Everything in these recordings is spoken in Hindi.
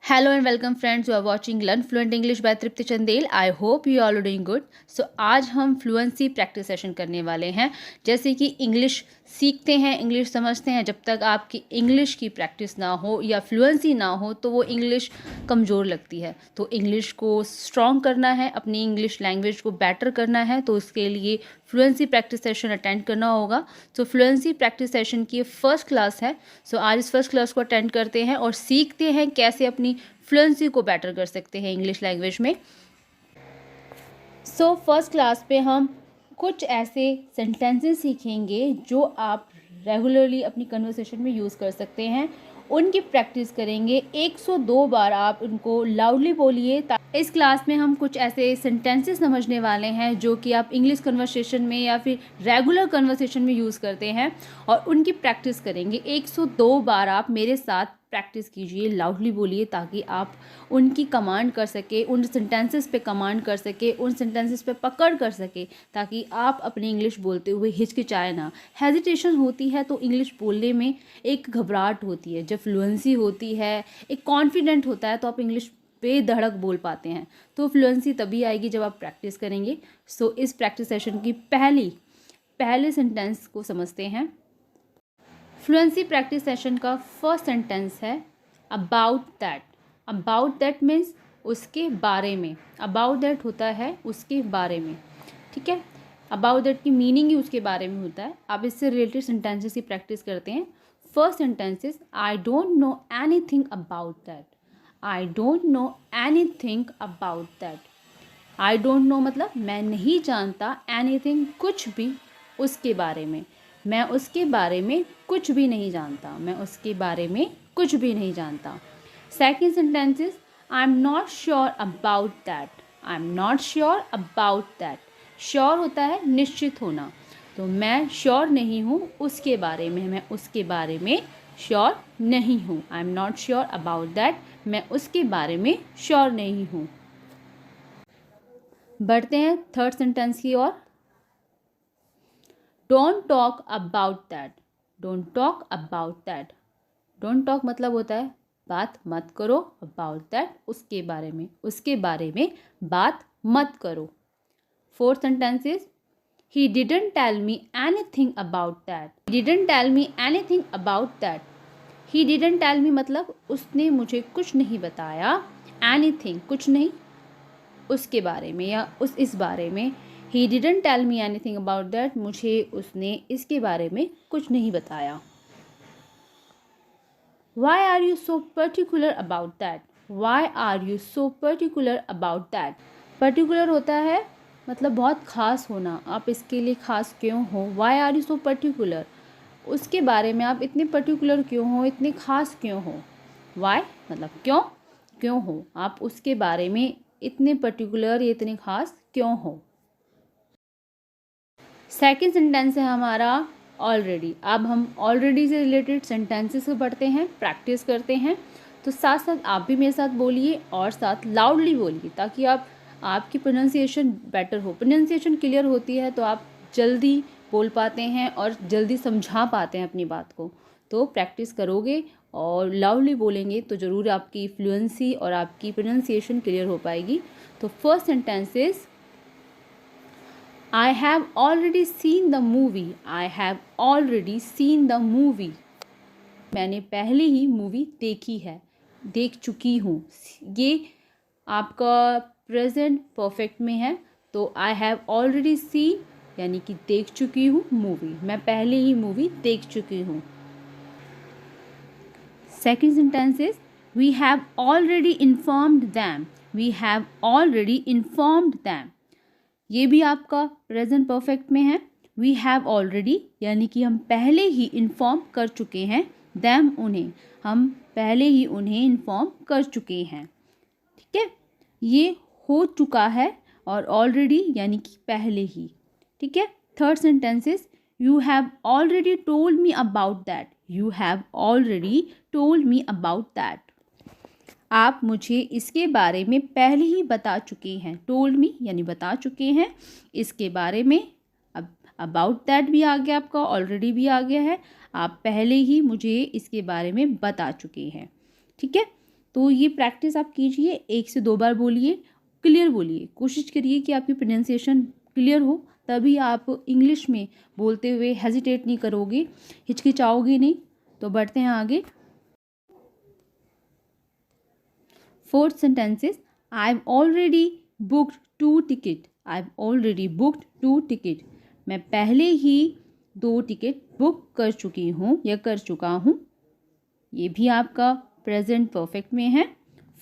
Hello and welcome friends who are watching Learn Fluent English by Tripti Chandel. I hope you all are doing good. So आज हम फ्लुएंसी प्रैक्टिस सेशन करने वाले हैं. जैसे कि इंग्लिश सीखते हैं, इंग्लिश समझते हैं, जब तक आपकी इंग्लिश की प्रैक्टिस ना हो या फ्लुएंसी ना हो तो वो इंग्लिश कमज़ोर लगती है. तो इंग्लिश को स्ट्रॉन्ग करना है, अपनी इंग्लिश लैंग्वेज को बेटर करना है, तो उसके लिए फ्लुएंसी प्रैक्टिस सेशन अटेंड करना होगा. तो फ्लुएंसी प्रैक्टिस सेशन की फर्स्ट क्लास है. सो आज इस फर्स्ट क्लास को अटेंड करते हैं और सीखते हैं कैसे अपनी फ्लुएंसी को बेटर कर सकते हैं इंग्लिश लैंग्वेज में. सो फर्स्ट क्लास पे हम कुछ ऐसे सेंटेंसेस सीखेंगे जो आप रेगुलरली अपनी कन्वर्सेशन में यूज़ कर सकते हैं. उनकी प्रैक्टिस करेंगे. 102 बार आप उनको लाउडली बोलिए. इस क्लास में हम कुछ ऐसे सेंटेंसेस समझने वाले हैं जो कि आप इंग्लिश कन्वर्सेशन में या फिर रेगुलर कन्वर्सेशन में यूज़ करते हैं और उनकी प्रैक्टिस करेंगे. 102 बार आप मेरे साथ प्रैक्टिस कीजिए, लाउडली बोलिए, ताकि आप उनकी कमांड कर सके, उन सेंटेंसेस पे कमांड कर सके, उन सेंटेंसेस पे पकड़ कर सके, ताकि आप अपनी इंग्लिश बोलते हुए हिचकिचाए ना. हेजिटेशन होती है तो इंग्लिश बोलने में एक घबराहट होती है. जब फ्लुएंसी होती है, एक कॉन्फिडेंट होता है, तो आप इंग्लिश बेधड़क बोल पाते हैं. तो फ्लुएंसी तभी आएगी जब आप प्रैक्टिस करेंगे. सो इस प्रैक्टिस सेशन की पहले सेंटेंस को समझते हैं. फ्लुएंसी प्रैक्टिस सेशन का फर्स्ट सेंटेंस है about that. About that means उसके बारे में. अबाउट दैट होता है उसके बारे में. ठीक है, अबाउट दैट की मीनिंग ही उसके बारे में होता है. आप इससे रिलेटेड सेंटेंसेस की प्रैक्टिस करते हैं. First sentence is I don't know anything about that. I don't know anything about that. I don't know मतलब मैं नहीं जानता, एनीथिंग कुछ भी, उसके बारे में. मैं उसके बारे में कुछ भी नहीं जानता. मैं उसके बारे में कुछ भी नहीं जानता. Second sentence is I am not sure about that. I am not sure about that. Sure होता है निश्चित होना. तो मैं श्योर नहीं हूँ उसके बारे में. मैं उसके बारे में श्योर नहीं हूँ. I am not sure about that. मैं उसके बारे में श्योर नहीं हूँ. बढ़ते हैं थर्ड सेंटेंस की ओर. Don't talk about that. Don't talk about that. Don't talk मतलब होता है बात मत करो. अबाउट दैट उसके बारे में. उसके बारे में बात मत करो. Fourth sentence is he didn't tell me anything about that. He didn't tell me anything about that. He didn't tell me मतलब उसने मुझे कुछ नहीं बताया. एनीथिंग कुछ नहीं, उसके बारे में या इस बारे में. He didn't tell me anything about that. मुझे उसने इसके बारे में कुछ नहीं बताया. Why are you so particular about that? Why are you so particular about that? Particular होता है मतलब बहुत ख़ास होना. आप इसके लिए ख़ास क्यों हो? Why are you so particular? उसके बारे में आप इतने पर्टिकुलर क्यों हो, इतने ख़ास क्यों हो. Why मतलब क्यों हो. आप उसके बारे में इतने पर्टिकुलर या इतने ख़ास क्यों हो. सेकेंड सेंटेंस है हमारा ऑलरेडी. अब हम ऑलरेडी से रिलेटेड सेंटेंसेस को पढ़ते हैं, प्रैक्टिस करते हैं. तो साथ साथ आप भी मेरे साथ बोलिए और साथ लाउडली बोलिए, ताकि आपकी प्रोनाउंसिएशन बेटर हो. प्रोनाउंसिएशन क्लियर होती है तो आप जल्दी बोल पाते हैं और जल्दी समझा पाते हैं अपनी बात को. तो प्रैक्टिस करोगे और लाउडली बोलेंगे तो ज़रूर आपकी फ्लुएंसी और आपकी प्रोनाउंसिएशन क्लियर हो पाएगी. तो first sentence is I have already seen the movie. I have already seen the movie. मैंने पहले ही मूवी देखी है, देख चुकी हूँ. ये आपका प्रेजेंट परफेक्ट में है. तो I have already seen यानी कि देख चुकी हूँ मूवी. मैं पहले ही मूवी देख चुकी हूँ. Second sentence is we have already informed them. We have already informed them. ये भी आपका प्रेजेंट परफेक्ट में है. वी हैव ऑलरेडी यानी कि हम पहले ही इन्फॉर्म कर चुके हैं. दैम उन्हें, हम पहले ही उन्हें इन्फॉर्म कर चुके हैं. ठीक है, ये हो चुका है और ऑलरेडी यानी कि पहले ही. ठीक है. Third sentence is you have already told me about that. You have already told me about that. आप मुझे इसके बारे में पहले ही बता चुके हैं. टोल्ड मी यानी बता चुके हैं. इसके बारे में अब अबाउट दैट भी आ गया आपका, ऑलरेडी भी आ गया है. आप पहले ही मुझे इसके बारे में बता चुके हैं. ठीक है. तो ये प्रैक्टिस आप कीजिए, 1 से 2 बार बोलिए, क्लियर बोलिए, कोशिश करिए कि आपकी प्रोनाउंसिएशन क्लियर हो, तभी आप इंग्लिश में बोलते हुए हेजिटेट नहीं करोगे, हिचकिचाओगे नहीं। तो बढ़ते हैं आगे। 4th sentences, I have already booked 2 ticket. I have already booked 2 ticket. मैं पहले ही 2 टिकट बुक कर चुकी हूँ या कर चुका हूँ। ये भी आपका प्रेजेंट परफेक्ट में है।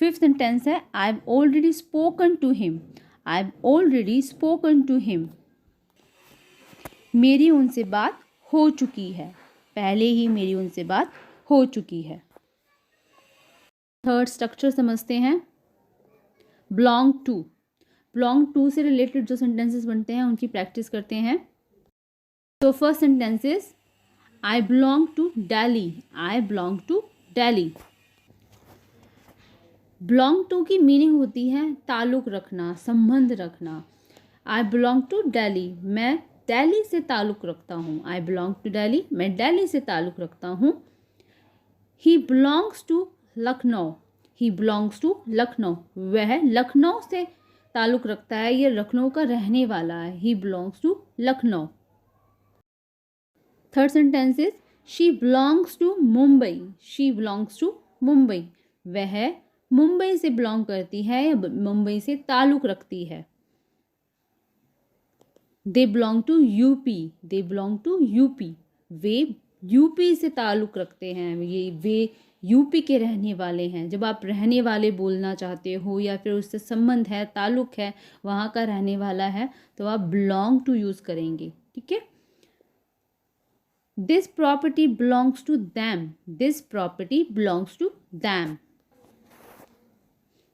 5th सेंटेंस है, I have already spoken to him. I have already spoken to him. मेरी उनसे बात हो चुकी है, पहले ही मेरी उनसे बात हो चुकी है। 3rd स्ट्रक्चर समझते हैं। Belong to. बिलोंग टू से रिलेटेड जो सेंटेंसेस बनते हैं उनकी प्रैक्टिस करते हैं। तो first sentences, I belong to Delhi. I belong to Delhi. Belong to की मीनिंग होती है ताल्लुक़ रखना, संबंध रखना। आई बिलोंग टू दिल्ली, मैं दिल्ली से ताल्लुक़ रखता हूँ। आई बिलोंग टू दिल्ली, मैं दिल्ली से ताल्लुक़ रखता हूँ। He belongs to Lucknow. He belongs to Lucknow, वह लखनऊ से ताल्लुक़ रखता है, ये लखनऊ का रहने वाला है। He belongs to Lucknow. 3rd sentence is, she belongs to Mumbai. She belongs to Mumbai, वह मुंबई से बिलोंग करती है या मुंबई से ताल्लुक़ रखती है। They belong to UP. They belong to UP, वे यूपी से ताल्लुक़ रखते हैं, ये वे यूपी के रहने वाले हैं। जब आप रहने वाले बोलना चाहते हो या फिर उससे संबंध है, ताल्लुक़ है, वहाँ का रहने वाला है, तो आप बिलोंग टू यूज़ करेंगे। ठीक है। This property belongs to them. This property belongs to them,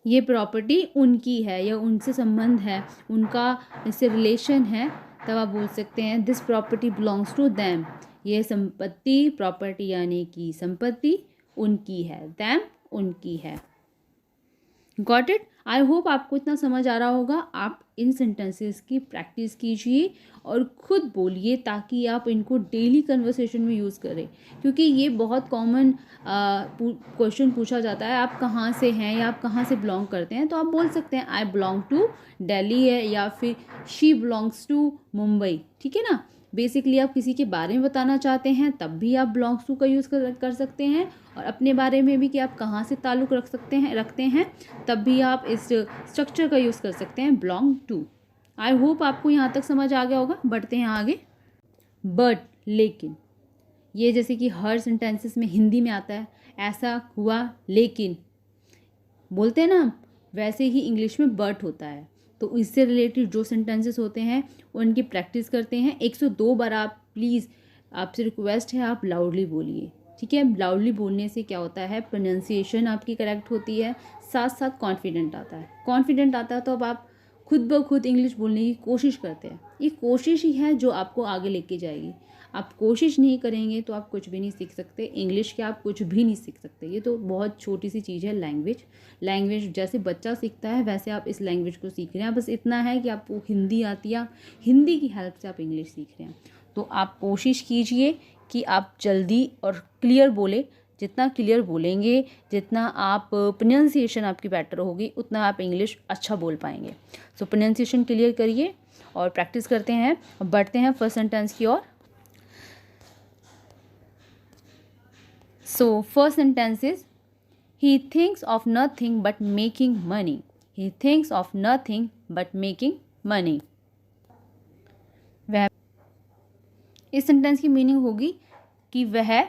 ये प्रॉपर्टी उनकी है या उनसे संबंध है, उनका इससे रिलेशन है, तब आप बोल सकते हैं this property belongs to them. ये संपत्ति, प्रॉपर्टी यानी कि संपत्ति उनकी है, दैम उनकी है। Got it. आई होप आपको इतना समझ आ रहा होगा। आप इन सेंटेंसेस की प्रैक्टिस कीजिए और ख़ुद बोलिए ताकि आप इनको डेली कन्वर्सेशन में यूज़ करें, क्योंकि ये बहुत कॉमन क्वेश्चन पूछा जाता है, आप कहाँ से हैं या आप कहाँ से बिलोंग करते हैं। तो आप बोल सकते हैं आई बिलोंग टू दिल्ली है, या फिर शी बिलोंग्स टू मुंबई। ठीक है ना। बेसिकली आप किसी के बारे में बताना चाहते हैं तब भी आप बिलोंग्स टू का यूज़ कर सकते हैं, और अपने बारे में भी कि आप कहाँ से ताल्लुक़ रखते हैं तब भी आप इस स्ट्रक्चर का यूज़ कर सकते हैं, बिलोंग टू। आई होप आपको यहाँ तक समझ आ गया होगा। बढ़ते हैं आगे। बट, लेकिन, ये जैसे कि हर सेंटेंसेस में हिंदी में आता है, ऐसा हुआ लेकिन बोलते हैं ना, वैसे ही इंग्लिश में बट होता है। तो इससे रिलेटेड जो सेंटेंसेस होते हैं उनकी प्रैक्टिस करते हैं। 102 बार आप प्लीज़, आपसे रिक्वेस्ट है आप लाउडली बोलिए। ठीक है। लाउडली बोलने से क्या होता है, प्रोनाउंसिएशन आपकी करेक्ट होती है, साथ साथ कॉन्फिडेंट आता है। कॉन्फिडेंट आता है तो अब आप खुद ब खुद इंग्लिश बोलने की कोशिश करते हैं। ये कोशिश ही है जो आपको आगे लेके जाएगी। आप कोशिश नहीं करेंगे तो आप कुछ भी नहीं सीख सकते। इंग्लिश के आप कुछ भी नहीं सीख सकते। ये तो बहुत छोटी सी चीज़ है, लैंग्वेज जैसे बच्चा सीखता है वैसे आप इस लैंग्वेज को सीख रहे हैं। बस इतना है कि आपको हिंदी आती है, हिंदी की हेल्प से आप इंग्लिश सीख रहे हैं। तो आप कोशिश कीजिए कि आप जल्दी और क्लियर बोले। जितना क्लियर बोलेंगे, जितना आप प्रोनाउंसिएशन आपकी बेटर होगी, उतना आप इंग्लिश अच्छा बोल पाएंगे। सो प्रोनाउंसिएशन क्लियर करिए और प्रैक्टिस करते हैं। बढ़ते हैं फर्स्ट सेंटेंस की ओर। So first sentence is, he thinks of nothing but making money. He thinks of nothing but making money. वह, इस सेंटेंस की मीनिंग होगी कि वह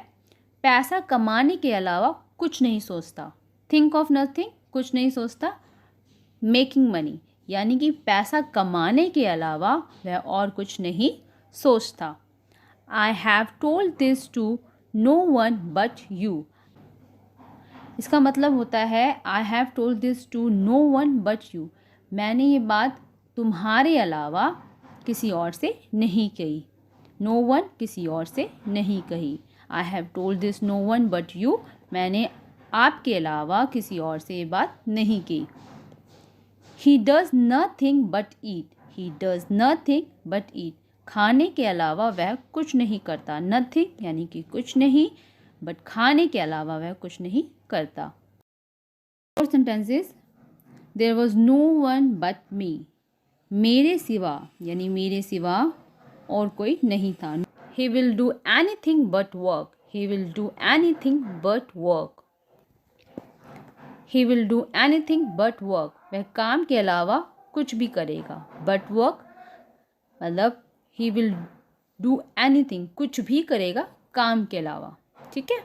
पैसा कमाने के अलावा कुछ नहीं सोचता। थिंक ऑफ नथिंग, कुछ नहीं सोचता। मेकिंग मनी यानी कि पैसा कमाने के अलावा वह और कुछ नहीं सोचता। I have told this to no one but you. इसका मतलब होता है I have told this to no one but you, मैंने ये बात तुम्हारे अलावा किसी और से नहीं कही। नो वन किसी और से नहीं कही। I have told this no one but you, मैंने आपके अलावा किसी और से ये बात नहीं की। He does nothing but eat. He does nothing but eat, खाने के अलावा वह कुछ नहीं करता। नथिंग यानी कि कुछ नहीं, बट खाने के अलावा वह कुछ नहीं करता। Sentences, there was no one but me, मेरे सिवा यानी मेरे सिवा और कोई नहीं था। He will do anything but work, he will do anything but work, he will do anything but work, वह काम के अलावा कुछ भी करेगा। बट वर्क मतलब ही विल डू एनीथिंग, कुछ भी करेगा काम के अलावा। ठीक है,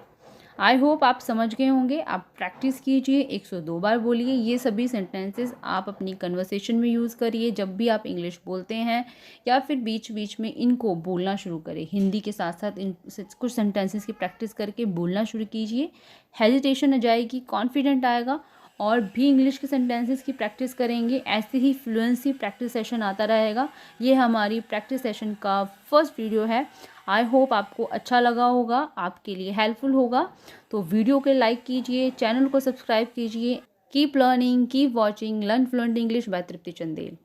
आई होप आप समझ गए होंगे। आप प्रैक्टिस कीजिए, 102 बार बोलिए। ये सभी सेंटेंसेस आप अपनी कन्वर्सेशन में यूज़ करिए जब भी आप इंग्लिश बोलते हैं, या फिर बीच बीच में इनको बोलना शुरू करें। हिंदी के साथ साथ इन कुछ सेंटेंसेस की प्रैक्टिस करके बोलना शुरू कीजिए। हेजिटेशन आ जाएगी, कॉन्फिडेंट आएगा, और भी इंग्लिश के सेंटेंसेस की प्रैक्टिस करेंगे। ऐसे ही फ्लुएंसी प्रैक्टिस सेशन आता रहेगा। ये हमारी प्रैक्टिस सेशन का फर्स्ट वीडियो है। आई होप आपको अच्छा लगा होगा, आपके लिए हेल्पफुल होगा। तो वीडियो को लाइक कीजिए, चैनल को सब्सक्राइब कीजिए। Keep learning, keep watching, learn fluent English by Tripti Chandel.